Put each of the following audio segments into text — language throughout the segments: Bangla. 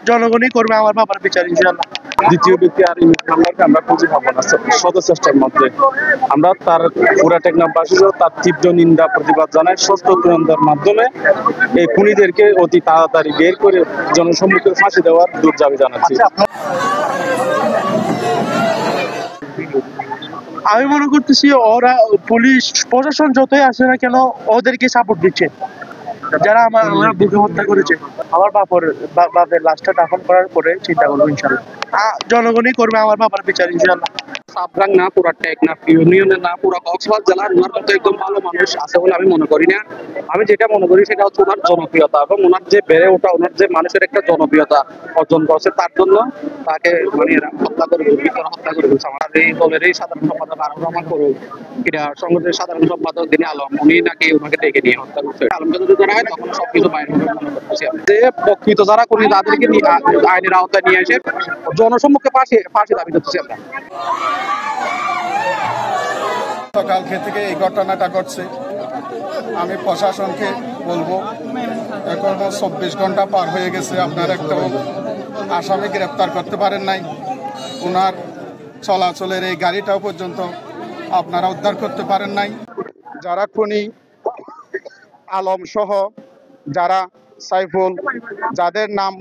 জনগণই করবে আমার বাবার বিচার ইনশাআল্লাহ। দ্বিতীয় ব্যক্তি আর ইমেজ মামলাকে আমরা খুঁজে পাবো না শত চেষ্টার মধ্যে। আমরা তার পুরা টেকনাফবাসীও তার তীব্র নিন্দা প্রতিবাদ জানাই। সুষ্ঠু তদন্তের মাধ্যমে এই খুনিদেরকে অতি তাড়াতাড়ি বের করে জনসম্মুখে ফাঁসি দেওয়ার দাবি জানাচ্ছি। আমি মনে করতেছি ওরা পুলিশ প্রশাসন যতই আসে না কেন ওদেরকে সাপোর্ট দিচ্ছে, যারা আমার বুকে হত্যা করেছে। আমার বাপের লাশটা দাফন করার পরে চিন্তা করবো ইনশাল্লাহ। জনগণই করবে আমার বাবার বিচার ইনশাল্লাহ। সাবরাং না পুরা টেকনাফ ইউনিয়নের না পুরা কক্সবাজার জেলার ওনার মতো একদম ভালো মানুষ আছে বলে আমি মনে করি না। আমি যেটা মনে করি সেটা হচ্ছে ওনার জনপ্রিয়তা এবং ওনার যে বেড়ে ওঠা, ওনার যে মানুষের একটা জনপ্রিয়তা অর্জন করছে, তার জন্য তাকে মানে হত্যা করে হত্যা করে দিচ্ছে। আমার এই দলের এই সাধারণ সম্পাদক আরো রহমান করুক, ক্রীড়া সংগঠনের সাধারণ সম্পাদক দিনী আলম, উনি নাকি ওনাকে ডেকে নিয়ে হত্যা করছে। আলমকে যদি ধরা হয় তখন সবকিছু বাইরে মনে করতেছি যে প্রকৃত যারা খুনি তাদেরকে আইনের আওতায় নিয়ে এসে জনসম্মুখে ফাঁসি দাবি করতেছি আমরা। কালকে থেকে এই ঘটনাটা ঘটছে। আমি প্রশাসনকে বলবো, এখনো 24 ঘন্টা পার হয়ে গেছে, আপনার একটা আসামি গ্রেপ্তার করতে পারেন নাই। ওনার চলাচলের এই গাড়িটাও পর্যন্ত আপনারা উদ্ধার করতে পারেন নাই। যারা খুনি আলম সহ যারা সাইফুল, যাদের নাম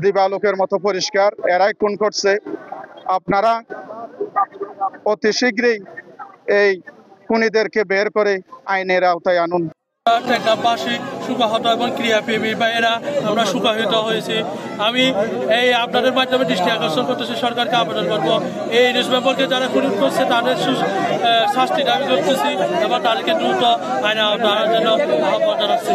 দিবালোকের মতো পরিষ্কার, এরাই খুন করছে। আপনারা অতি শীঘ্রই এই খুনিদেরকে বের করে আইনের আওতায় আনুন। টেকনাফবাসী সুখাহত এবং ক্রিয়াপ্রেমী ভাইয়েরা আমরা সুখাহত হয়েছি। আমি এই আপনাদের মাধ্যমে দৃষ্টি আকর্ষণ করতেছি, সরকারকে আবেদন করবো এই নিউজ মেম্বারকে যারা খুন করছে তাদের শাস্তি দাবি করতেছি এবং তাদেরকে দ্রুত আইনে আওতায় আনার জন্য আহ্বান জানাচ্ছি।